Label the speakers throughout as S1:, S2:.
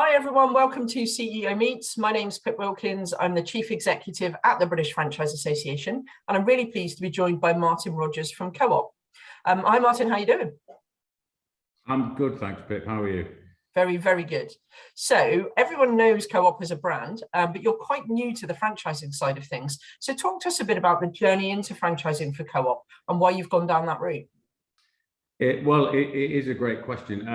S1: Hi everyone, welcome to CEO Meets. My name's Pip Wilkins. I'm the Chief Executive at the British Franchise Association, and I'm really pleased to be joined by Martin Rogers from Co-op. Hi Martin, how are you doing?
S2: I'm good, thanks Pip. How are you?
S1: Very, very good. So everyone knows Co-op as a brand, but you're quite new to the franchising side of things. So talk to us a bit about the journey into franchising for Co-op and why you've gone down that route.
S2: It is a great question.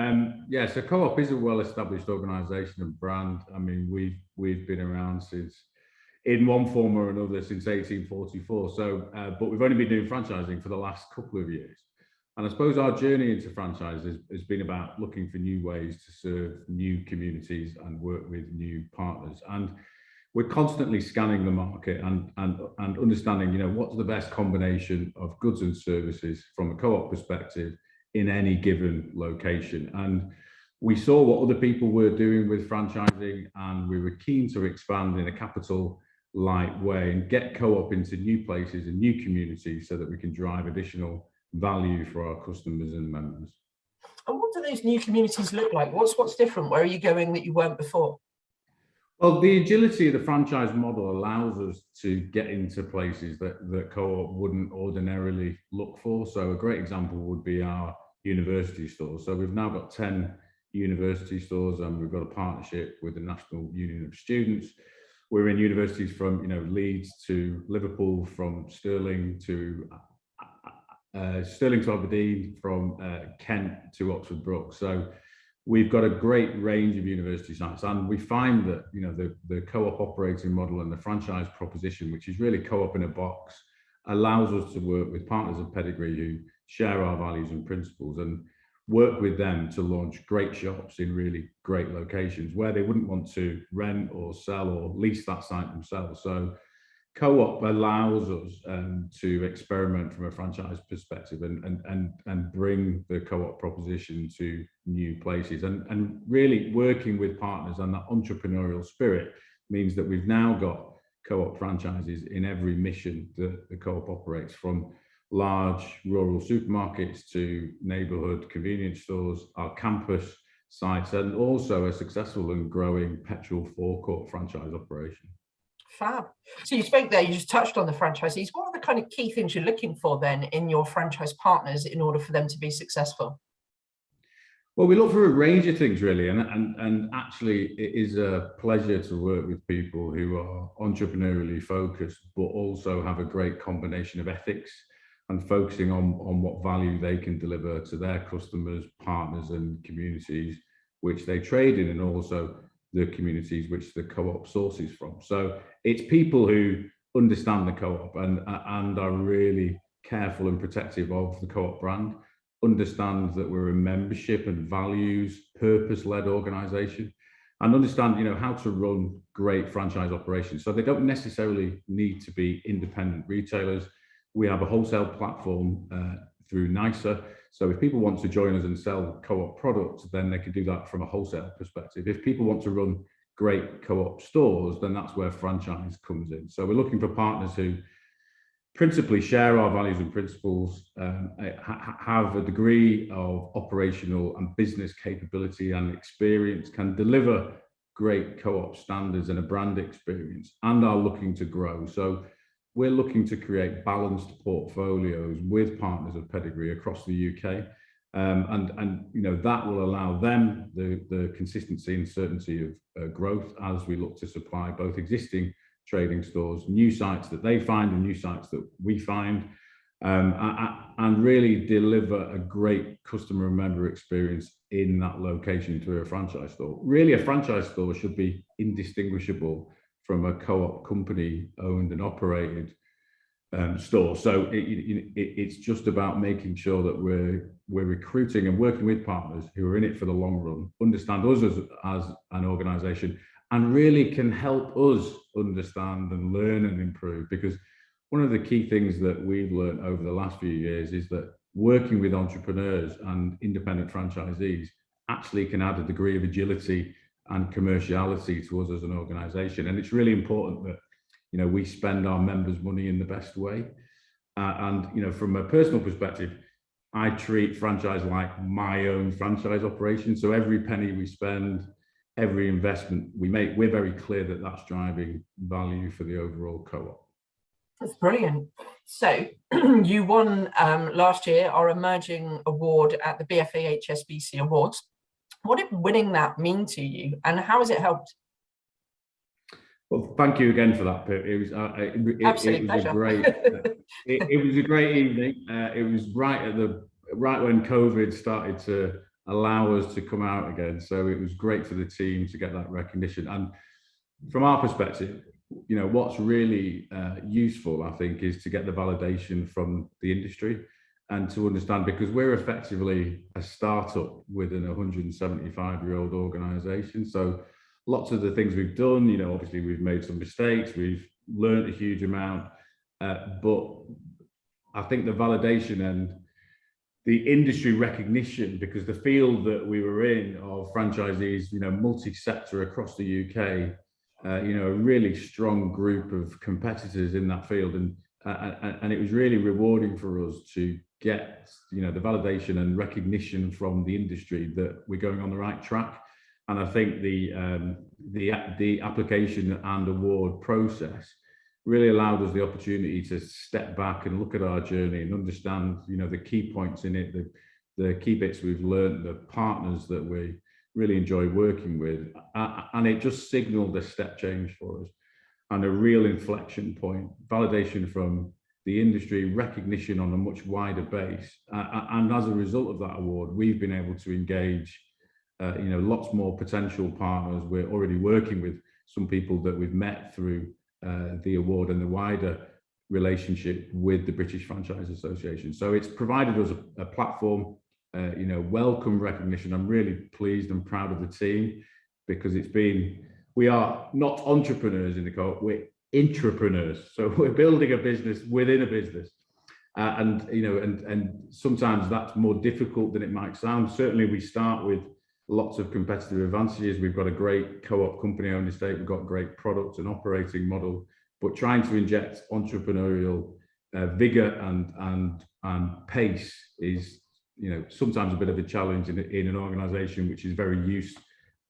S2: So Co-op is a well-established organisation and brand. I mean, we've been around in one form or another since 1844. But we've only been doing franchising for the last couple of years. And I suppose our journey into franchise has been about looking for new ways to serve new communities and work with new partners. And we're constantly scanning the market and understanding, what's the best combination of goods and services from a Co-op perspective in any given location. And we saw what other people were doing with franchising, and we were keen to expand in a capital light way and get Co-op into new places and new communities so that we can drive additional value for our customers and members.
S1: And what do those new communities look like? What's different? Where are you going that you weren't before?
S2: Well, the agility of the franchise model allows us to get into places that Co-op wouldn't ordinarily look for. So a great example would be our university stores. So we've now got 10 university stores, and we've got a partnership with the National Union of Students. We're in universities from Leeds to Liverpool, from Stirling to Aberdeen, from Kent to Oxford Brook. So we've got a great range of university sites, and we find that the Co-op operating model and the franchise proposition, which is really Co-op in a box, allows us to work with partners of pedigree who share our values and principles and work with them to launch great shops in really great locations where they wouldn't want to rent or sell or lease that site themselves. So Co-op allows us to experiment from a franchise perspective and bring the Co-op proposition to new places, and really working with partners, and that entrepreneurial spirit means that we've now got Co-op franchises in every mission that the Co-op operates, from large rural supermarkets to neighbourhood convenience stores, our campus sites, and also a successful and growing petrol forecourt franchise operation.
S1: Fab. So you spoke there, you just touched on the franchisees. What are the kind of key things you're looking for then in your franchise partners in order for them to be successful?
S2: Well, we look for a range of things really, and actually it is a pleasure to work with people who are entrepreneurially focused, but also have a great combination of ethics and focusing on what value they can deliver to their customers, partners and communities which they trade in, and also the communities which the Co-op sources from. So it's people who understand the Co-op and are really careful and protective of the Co-op brand, understand that we're a membership and values purpose-led organisation, and understand how to run great franchise operations. So they don't necessarily need to be independent retailers. We have a wholesale platform through NISA. So if people want to join us and sell Co-op products, then they can do that from a wholesale perspective. If people want to run great Co-op stores, then that's where franchise comes in. So we're looking for partners who principally share our values and principles, have a degree of operational and business capability and experience, can deliver great Co-op standards and a brand experience, and are looking to grow. So we're looking to create balanced portfolios with partners of pedigree across the UK, and that will allow them the consistency and certainty of growth as we look to supply both existing trading stores, new sites that they find and new sites that we find, and really deliver a great customer and member experience in that location to a franchise store. Really, a franchise store should be indistinguishable from a Co-op company owned and operated store. So it's just about making sure that we're recruiting and working with partners who are in it for the long run, understand us as an organisation, and really can help us understand and learn and improve. Because one of the key things that we've learned over the last few years is that working with entrepreneurs and independent franchisees actually can add a degree of agility and commerciality to us as an organisation. And it's really important that we spend our members' money in the best way. And from a personal perspective, I treat franchise like my own franchise operation. So every penny we spend every investment we make, we're very clear that that's driving value for the overall co-op.
S1: That's brilliant. So you won last year our Emerging Award at the BFA HSBC Awards. What did winning that mean to you, and how has it helped?
S2: Well, thank you again for that, Pip. It was
S1: pleasure.
S2: a great it was a great evening. It was right when COVID started to allow us to come out again. So it was great for the team to get that recognition. And from our perspective, you know, what's really useful, I think, is to get the validation from the industry and to understand, because we're effectively a startup within a 175-year-old organization. So lots of the things we've done, you know, obviously we've made some mistakes, we've learned a huge amount, but I think the validation and the industry recognition, because the field that we were in of franchisees, you know, multi-sector across the UK, you know, a really strong group of competitors in that field, and it was really rewarding for us to get, you know, the validation and recognition from the industry that we're going on the right track. And I think the application and award process really allowed us the opportunity to step back and look at our journey and understand, you know, the key points in it, the key bits we've learned, the partners that we really enjoy working with, and it just signaled a step change for us and a real inflection point, validation from the industry, recognition on a much wider base, and as a result of that award, we've been able to engage you know, lots more potential partners. We're already working with some people that we've met through the award and the wider relationship with the British Franchise Association. So it's provided us a platform, you know, welcome recognition. I'm really pleased and proud of the team, because we are not entrepreneurs in the co-op, we're intrapreneurs. So we're building a business within a business. And, you know, and sometimes that's more difficult than it might sound. Certainly we start with lots of competitive advantages. We've got a great co-op company owned estate. We've got great products and operating model, but trying to inject entrepreneurial vigor and pace is, you know, sometimes a bit of a challenge in an organization which is very used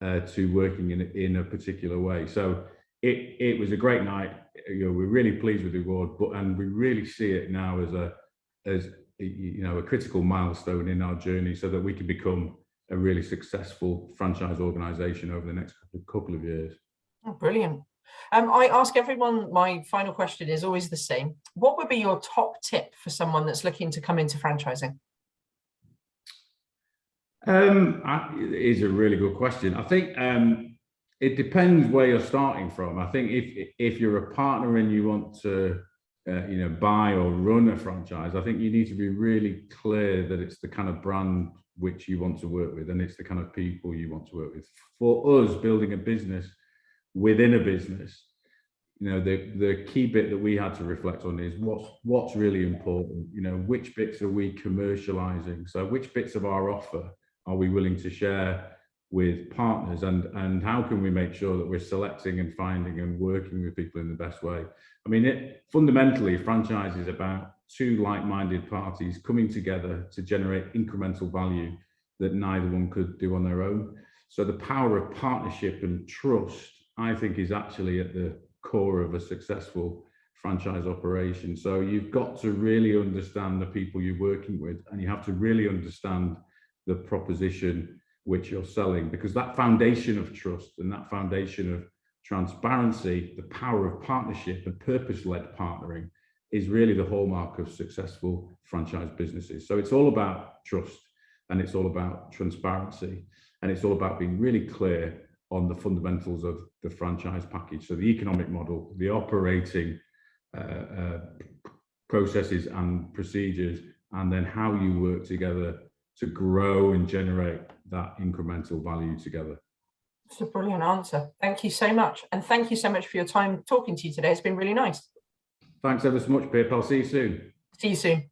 S2: to working in a particular way. So it was a great night. You know, we're really pleased with the award, and we really see it now as you know, a critical milestone in our journey, so that we can become a really successful franchise organization over the next couple of years.
S1: Oh, brilliant. I ask everyone, my final question is always the same. What would be your top tip for someone that's looking to come into franchising?
S2: It is a really good question. I think it depends where you're starting from. I think if you're a partner and you want to you know, buy or run a franchise, I think you need to be really clear that it's the kind of brand which you want to work with, and it's the kind of people you want to work with. For us, building a business within a business, you know, the key bit that we had to reflect on is what's really important. You know, which bits are we commercializing? So which bits of our offer are we willing to share with partners, and how can we make sure that we're selecting and finding and working with people in the best way? I mean, fundamentally, franchise is about two like-minded parties coming together to generate incremental value that neither one could do on their own. So the power of partnership and trust, I think, is actually at the core of a successful franchise operation. So you've got to really understand the people you're working with, and you have to really understand the proposition which you're selling, because that foundation of trust and that foundation of transparency, the power of partnership and purpose-led partnering, is really the hallmark of successful franchise businesses. So it's all about trust, and it's all about transparency, and it's all about being really clear on the fundamentals of the franchise package. So the economic model, the operating processes and procedures, and then how you work together to grow and generate that incremental value together.
S1: It's a brilliant answer. Thank you so much. And thank you so much for your time talking to you today. It's been really nice.
S2: Thanks ever so much, Pip. I'll see you soon.
S1: See you soon.